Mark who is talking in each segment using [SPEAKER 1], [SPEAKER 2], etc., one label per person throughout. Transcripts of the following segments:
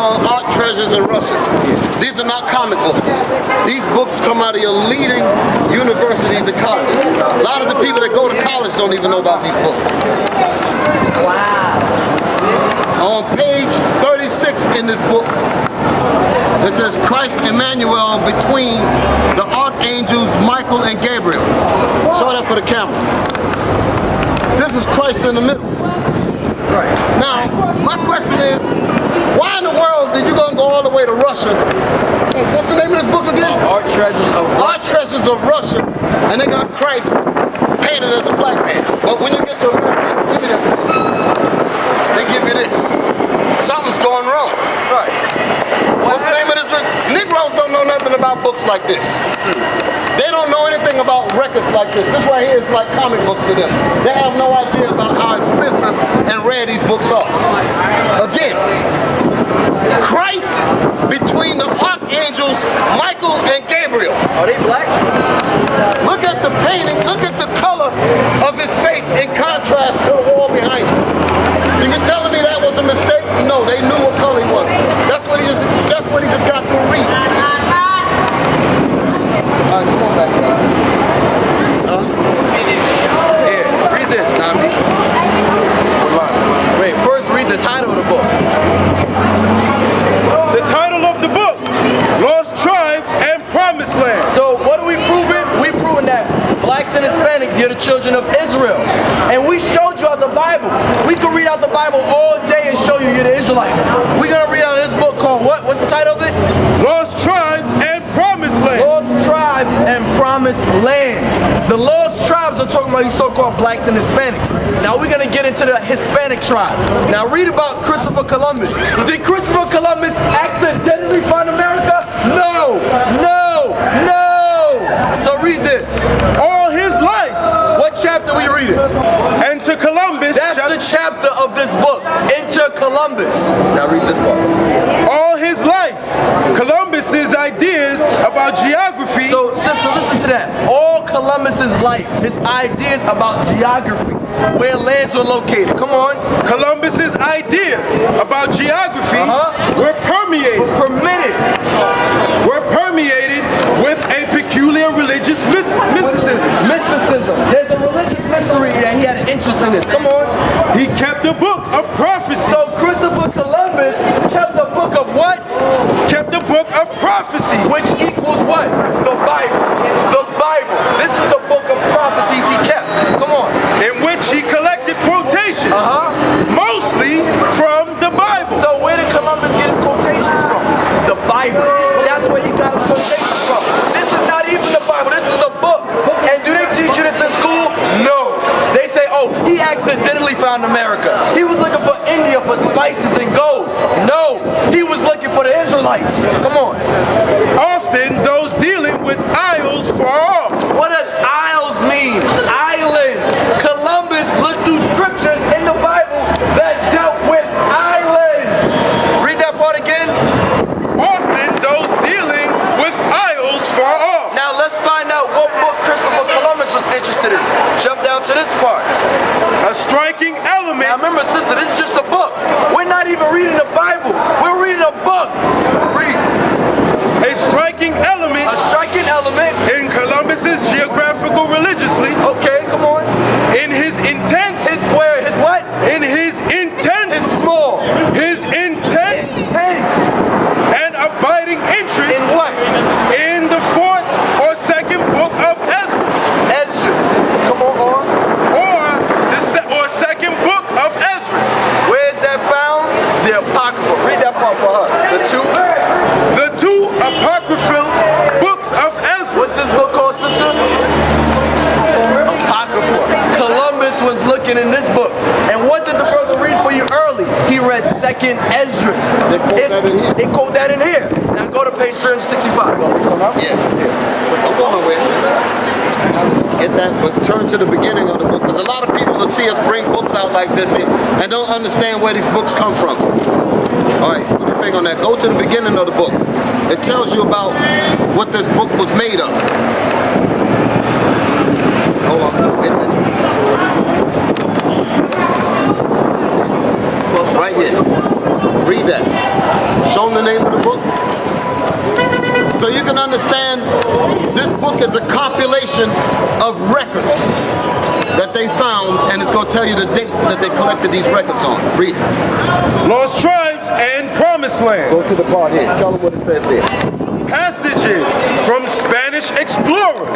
[SPEAKER 1] called Art Treasures in Russia. These are not comic books. These books come out of your leading universities and colleges. A lot of the people that go to college don't even know about these books.
[SPEAKER 2] Wow.
[SPEAKER 1] On page 36 in this book, it says Christ Emmanuel between the archangels Michael and Gabriel. Show that for the camera. This is Christ in the middle.
[SPEAKER 2] Right.
[SPEAKER 1] Now, my question is, why in the world did you gonna go all the way to Russia? What's the name of this book again?
[SPEAKER 2] Art Treasures of Russia.
[SPEAKER 1] Art Treasures of Russia. And they got Christ painted as a black man. But when you get to America, give me that thing. They give you this. Something's going wrong.
[SPEAKER 2] Right.
[SPEAKER 1] What's the name of this book? Negroes don't know nothing about books like this. They don't know anything about records like this. This right here is like comic books to them. They have no idea about how expensive and rare these books are. Again, Christ between the archangels Michael and Gabriel.
[SPEAKER 2] Are they black?
[SPEAKER 1] Look at the painting, look at the color of his face in contrast to the wall behind him. So you're telling me that was a mistake? No, they knew what color he was. That's what he just got through reading. All right, come on back now.
[SPEAKER 2] Here, read this, Nami. Wait, first read the title of the book.
[SPEAKER 3] The title of the book, Lost Tribes and Promised Land.
[SPEAKER 2] So what are we proving? We proving that blacks and Hispanics, you're the children of Israel. And we showed you out the Bible. We could read out the Bible all day and show you you're the Israelites. We're gonna read out this book called what? What's the title of it?
[SPEAKER 3] Lost Tribes and Promised Land.
[SPEAKER 2] Lost Tribes and Promised Lands. The lost tribes are talking about these so-called blacks and Hispanics. Now we're gonna get into the Hispanic tribe. Now read about Christopher Columbus. Did Christopher Columbus accidentally find America? No, no, no. So read this.
[SPEAKER 3] All his life.
[SPEAKER 2] What chapter we reading?
[SPEAKER 3] And to Columbus.
[SPEAKER 2] That's the chapter of this book. Enter Columbus. Now read this part.
[SPEAKER 3] All his life, Columbus's ideas about geography.
[SPEAKER 2] So, sister, listen to that. All Columbus's life, his ideas about geography, where lands were located. Come on.
[SPEAKER 3] Columbus's ideas about geography were permeated with a peculiar religious mysticism.
[SPEAKER 2] Mysticism. There's a religious mystery that he had an interest in this. Come on.
[SPEAKER 3] He kept a book of prophecy.
[SPEAKER 2] So Christopher Columbus kept a book of what?
[SPEAKER 3] Kept a book of prophecy.
[SPEAKER 2] Which equals what? The Bible. The Bible. This is the book of prophecies he kept. Come on.
[SPEAKER 3] In which he collected quotations. Mostly from the Bible.
[SPEAKER 2] So where did Columbus get his quotations from? The Bible. That's where he got his quotations from. This is not even the Bible. This is a book. And do they teach you this in school? No. They say, oh, he accidentally found America. He was looking for India for spices and gold. No. He was looking for the Israelites. Come on.
[SPEAKER 3] Often those dealing with isles far off.
[SPEAKER 2] What does isles mean? Islands. Columbus looked through scriptures in the Bible that dealt with islands. Read that part again.
[SPEAKER 3] Often those dealing with isles far off.
[SPEAKER 2] Now let's find out what book Christopher Columbus was interested in. Jump down to this part.
[SPEAKER 3] A striking element.
[SPEAKER 2] Now remember, sister, this is just a book. We're not even reading the Bible. We're reading a book. Read.
[SPEAKER 3] A striking element.
[SPEAKER 2] A striking element.
[SPEAKER 3] In Columbus's geographical religiously.
[SPEAKER 2] Okay, come on.
[SPEAKER 3] In his intense.
[SPEAKER 2] His where? His what?
[SPEAKER 3] In his intense.
[SPEAKER 2] His small.
[SPEAKER 3] His intense.
[SPEAKER 2] Intense.
[SPEAKER 3] And abiding interest.
[SPEAKER 2] In what?
[SPEAKER 3] In the fourth or second book of Ezra.
[SPEAKER 2] Esdras. Come on,
[SPEAKER 3] or second book of Ezra.
[SPEAKER 2] Where is that found? The Apocrypha. Read that part for her.
[SPEAKER 3] The two apocryphal books of Ezra.
[SPEAKER 2] What's this book called, sister? Apocrypha. Columbus was looking in this book. And what did the brother read for you early? He read 2nd Esdras. They quote that in here. Now go to page 365.
[SPEAKER 1] Yeah. Don't go nowhere. Get that, but turn to the beginning of the book, because a lot of people will see us bring books out like this and don't understand where these books come from. All right, put your finger on that. Go to the beginning of the book. It tells you about what this book was made of. Hold on, wait a minute. Right here. Read that. Show a compilation of records that they found, and it's going to tell you the dates that they collected these records on. Read it.
[SPEAKER 3] Lost tribes and promised land.
[SPEAKER 1] Go to the part here. Tell them what it says there.
[SPEAKER 3] Passages from Spanish explorers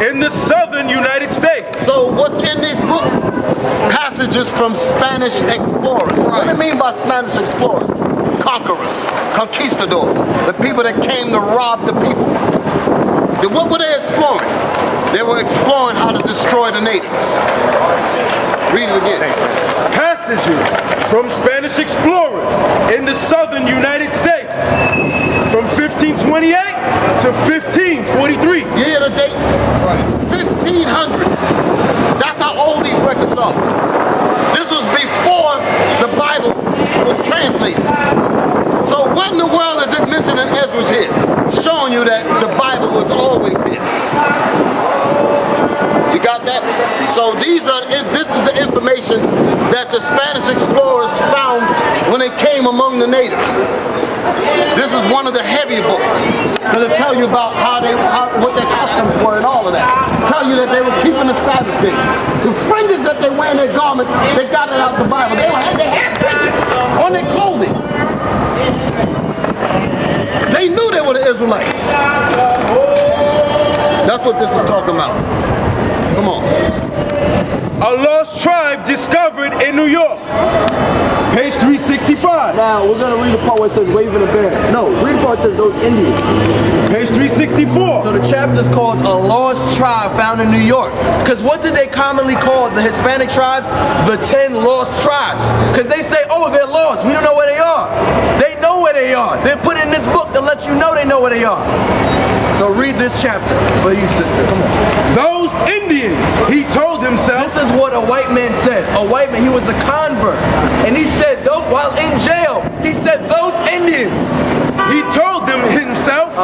[SPEAKER 3] in the southern United States.
[SPEAKER 1] So what's in this book? Passages from Spanish explorers. What do you mean by Spanish explorers? Conquerors, conquistadors, the people that came to rob the people. What were they exploring? They were exploring how to destroy the natives. Read it again.
[SPEAKER 3] Passages from Spanish explorers in the southern United States from 1528 to 1543.
[SPEAKER 1] You hear the dates? 1500s. That's how old these records are. This was before the Bible was translated. So what in the world is it mentioned in Ezra's here? Showing you that the Bible was always here. You got that? So this is the information that the Spanish explorers found when they came among the natives. This is one of the heavier books. Because it tell you about what their customs were and all of that. Tell you that they were keeping the Sabbath day. The fringes that they wear in their garments, they got it out the Bible. They had fringes on their clothing. They knew they were the Israelites. That's what this is talking about. Come on.
[SPEAKER 3] A lost tribe discovered in New York. Page 365.
[SPEAKER 2] Now, we're going to read the part where it says waving a banner. No, read the part where it says those Indians.
[SPEAKER 3] Page 364.
[SPEAKER 2] So the chapter is called A Lost Tribe Found in New York. Because what did they commonly call the Hispanic tribes? The 10 Lost Tribes. Because they say, oh, they're lost. We don't know where they are. They know where they are. They put it in this book to let you know they know where they are. So read this chapter for you, sister. Come on.
[SPEAKER 3] Those Indians, he told himself.
[SPEAKER 2] This is what a white man said. A white man, he was a convert. And he said, while in jail, he said, those Indians.
[SPEAKER 3] He told them himself,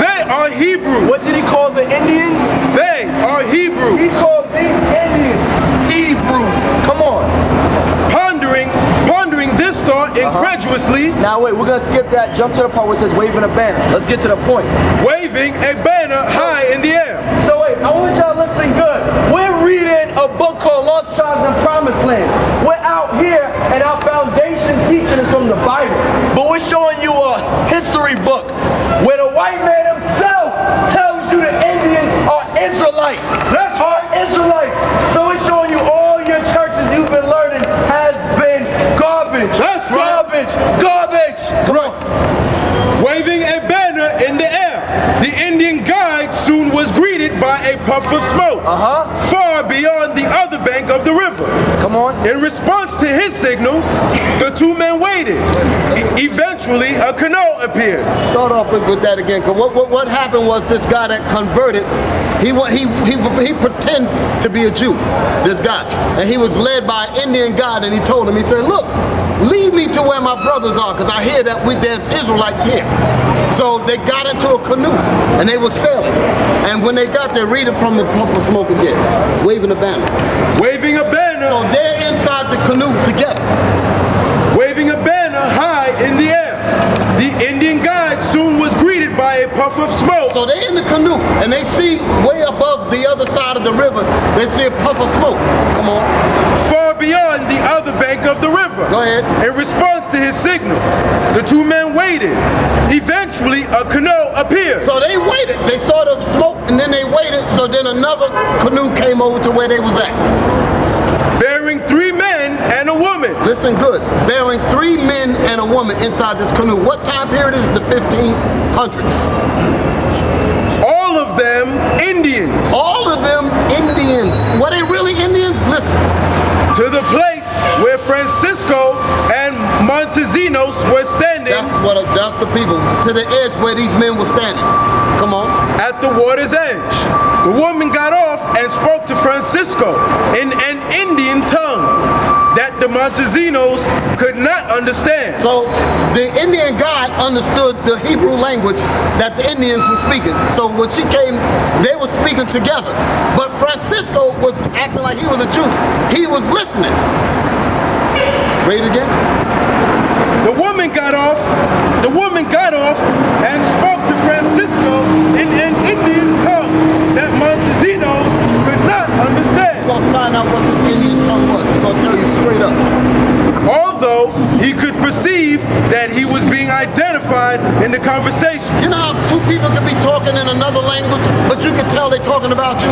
[SPEAKER 3] they are Hebrew.
[SPEAKER 2] What did he call the Indians?
[SPEAKER 3] They are Hebrew.
[SPEAKER 2] He called these Indians Hebrews. Come on.
[SPEAKER 3] Pondering this thought incredulously.
[SPEAKER 2] Now wait, we're going to skip that. Jump to the part where it says waving a banner. Let's get to the point.
[SPEAKER 3] Waving a banner high in the air.
[SPEAKER 2] So wait, I want y'all to listen good. We're reading a book called Lost Tribes and Promised Lands. We're out here and our foundation teaching is from the Bible. But we're showing you a history book where the white man himself tells you the Indians are Israelites. Are Israelites. So we're showing you all your churches you've been learning has been garbage.
[SPEAKER 3] That's right.
[SPEAKER 2] Garbage. Come on.
[SPEAKER 3] Waving a banner in the air, the Indian guide soon was greeted by a puff of smoke, far beyond the other bank of the river.
[SPEAKER 2] Come on.
[SPEAKER 3] In response to his signal, the two men waited. Eventually, a canoe appeared.
[SPEAKER 1] Start off with that again, because what happened was this guy that converted, he pretended to be a Jew, this guy. And he was led by an Indian guide, and he told him, he said, look, lead me to where my brothers are, because I hear that there's Israelites here. So they got into a canoe, and they were sailing. And when they got there, read it from the puff of smoke again, waving a banner.
[SPEAKER 3] Waving a banner.
[SPEAKER 1] So they're inside the canoe together.
[SPEAKER 3] Waving a banner high in the air. The Indian guide soon was greeted by a puff of smoke.
[SPEAKER 1] So they're in the canoe, and they see way above the other side of the river, they see a puff of smoke. Come on.
[SPEAKER 3] Far beyond the other bank of the river.
[SPEAKER 1] Go ahead.
[SPEAKER 3] In response to his signal, the two men waited. Eventually, a canoe appeared.
[SPEAKER 1] So they waited. They saw the smoke, and then they waited, so then another canoe came over to where they was at.
[SPEAKER 3] Bearing 3 men and a woman.
[SPEAKER 1] Listen good. Bearing 3 men and a woman inside this canoe. What time period is the 1500s?
[SPEAKER 3] All of them Indians.
[SPEAKER 1] All of them Indians. Were they really Indians? Listen.
[SPEAKER 3] To the place where Francisco and Montesinos were standing.
[SPEAKER 1] That's the people. To the edge where these men were standing. Come on.
[SPEAKER 3] At the water's edge. The woman got off and spoke to Francisco in an Indian tongue that the Montesinos could not understand.
[SPEAKER 1] So the Indian guide understood the Hebrew language that the Indians were speaking. So when she came, they were speaking together. But Francisco was acting like he was a Jew. He was listening. Read it again.
[SPEAKER 3] The woman got off and spoke to Francisco in an Indian tongue that
[SPEAKER 1] about you?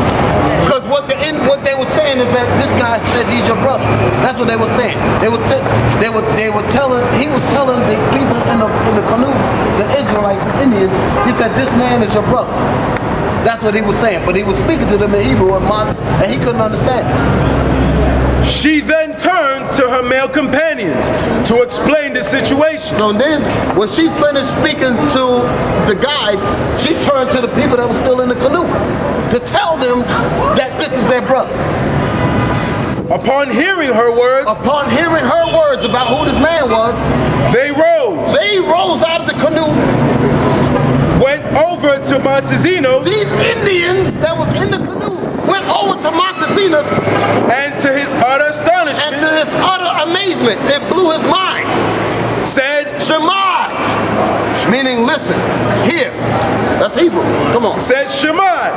[SPEAKER 1] Because what they were saying is that this guy said he's your brother. That's what they were saying. He was telling the people in the canoe, the Israelites, the Indians, he said, this man is your brother. That's what he was saying. But he was speaking to them in Hebrew and he couldn't understand it.
[SPEAKER 3] She then turned to her male companions to explain the situation.
[SPEAKER 1] So then, when she finished speaking to the guide, she turned to the people that were still in the canoe to tell them that this is their brother.
[SPEAKER 3] Upon hearing her words
[SPEAKER 1] about who this man was,
[SPEAKER 3] they rose.
[SPEAKER 1] They rose out of the canoe,
[SPEAKER 3] went over to Montesinos.
[SPEAKER 1] These Indians that was in the canoe went over to Montesinos,
[SPEAKER 3] and to his utter astonishment,
[SPEAKER 1] and to his utter amazement, it blew his mind,
[SPEAKER 3] said,
[SPEAKER 1] Shema, meaning listen, hear. That's Hebrew. Come on.
[SPEAKER 3] Said Shema.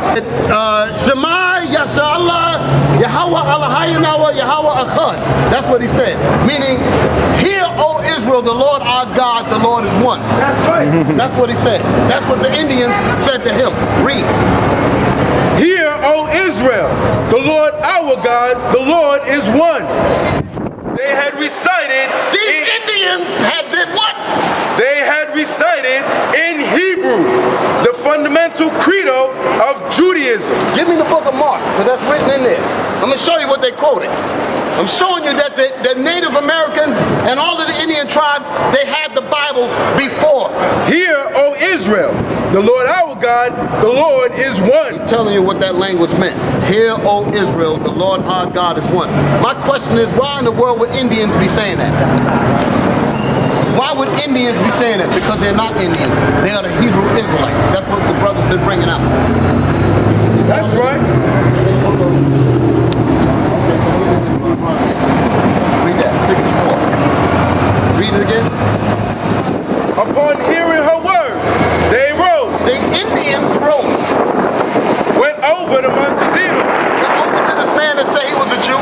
[SPEAKER 1] Shema Yashallah Yahweh Elohayina wa Yahweh Echad. That's what he said. Meaning, hear, O Israel, the Lord our God, the Lord is one.
[SPEAKER 2] That's right.
[SPEAKER 1] That's what he said. That's what the Indians said to him. Read.
[SPEAKER 3] Hear, O Israel, the Lord our God, the Lord is one. They had recited.
[SPEAKER 1] These Indians had did what?
[SPEAKER 3] They had recited in Hebrew the fundamental credo of Judaism.
[SPEAKER 1] Give me the book of Mark, because that's written in there. I'm going to show you what they quoted. I'm showing you that the Native Americans and all of the Indian tribes, they had the Bible before.
[SPEAKER 3] Hear, O Israel, the Lord our God, the Lord is one.
[SPEAKER 1] He's telling you what that language meant. Hear, O Israel, the Lord our God is one. My question is, why in the world would Indians be saying that? Why would Indians be saying that? Because they're not Indians. They are the Hebrew Israelites. That's what the brother's been bringing out.
[SPEAKER 3] That's right.
[SPEAKER 1] Read that, 64. Read it again.
[SPEAKER 3] Upon hearing her words, they rose.
[SPEAKER 1] The Indians rose.
[SPEAKER 3] Went over to Montesinos.
[SPEAKER 1] Went over to this man that said he was a Jew.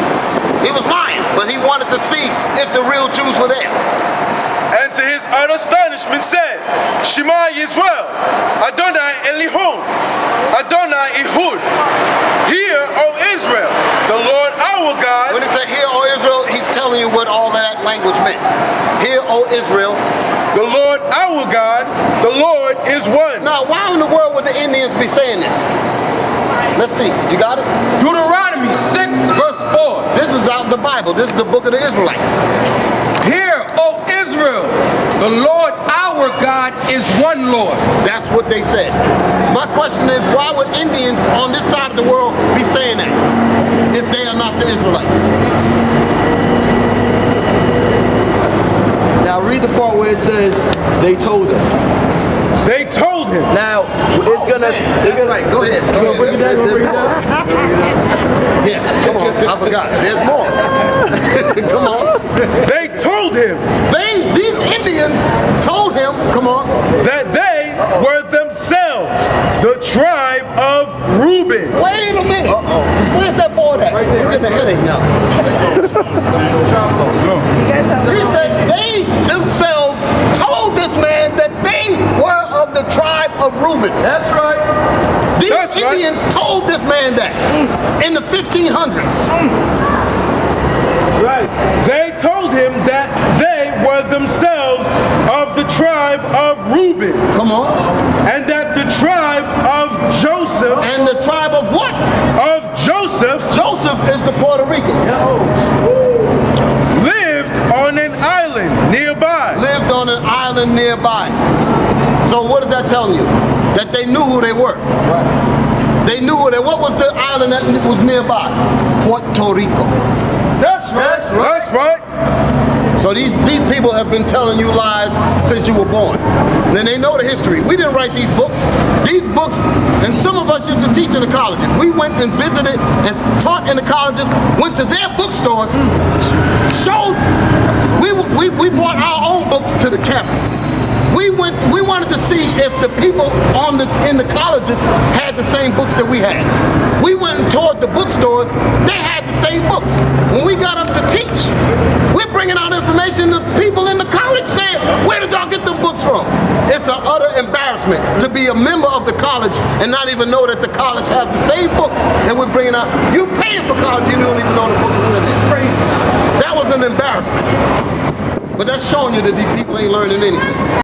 [SPEAKER 1] He was lying, but he wanted to see if the real Jews were there.
[SPEAKER 3] And to his utter astonishment said, Shema Yisrael, Adonai Elihon, Adonai Ehud. Hear, O Israel, the Lord our God.
[SPEAKER 1] When he said, hear, O Israel, he's telling you what all of that language meant. Hear, O Israel,
[SPEAKER 3] the Lord our God, the Lord is one.
[SPEAKER 1] Now, why in the world would the Indians be saying this? Let's see. You got it?
[SPEAKER 4] Deuteronomy 6, verse 4.
[SPEAKER 1] This is out the Bible. This is the book of the Israelites.
[SPEAKER 4] Hear, O Israel, the Lord our God is one Lord.
[SPEAKER 1] That's what they said. My question is, why would Indians on this side of the world be saying that if they are not the Israelites?
[SPEAKER 2] Now read the part where it says they told him.
[SPEAKER 3] They told him.
[SPEAKER 2] Now it's gonna.
[SPEAKER 1] Right. Go ahead.
[SPEAKER 2] You gonna bring it down? Bring it down?
[SPEAKER 1] Yes. Come on. I forgot. There's more. Come on.
[SPEAKER 3] They told him.
[SPEAKER 1] These Indians told him. Come on.
[SPEAKER 3] That they were themselves the tribe of Reuben.
[SPEAKER 1] Wait a minute. Where's that board at? Right there. You're getting a headache now. He said they themselves told this man that they were of the tribe of Reuben.
[SPEAKER 2] That's right.
[SPEAKER 1] These Indians told this man that in the 1500s.
[SPEAKER 2] Right.
[SPEAKER 3] They told him that they were themselves of the tribe of Reuben.
[SPEAKER 1] Come on.
[SPEAKER 3] And that the tribe of Joseph.
[SPEAKER 1] And the tribe of what?
[SPEAKER 3] Of Joseph.
[SPEAKER 1] Joseph is the Puerto Rican.
[SPEAKER 3] Lived on an island nearby.
[SPEAKER 1] Lived on an island nearby. So what is that telling you? That they knew who they were. Right. They knew who they were. What was the island that was nearby? Puerto Rico.
[SPEAKER 3] That's right. That's right.
[SPEAKER 1] So these people have been telling you lies since you were born. And they know the history. We didn't write these books. These books, and some of us used to teach in the colleges. We went and visited and taught in the colleges, went to their bookstores, showed, we brought our own books to the campus. We wanted to see if the people in the colleges had the same books that we had. We went and toured the bookstores, they had the same books. When we got up to teach, we're bringing out information the people in the college said, where did y'all get them books from? It's an utter embarrassment to be a member of the college and not even know that the college have the same books that we're bringing out. You paying for college, you don't even know the books are in there. That was an embarrassment. But that's showing you that these people ain't learning anything.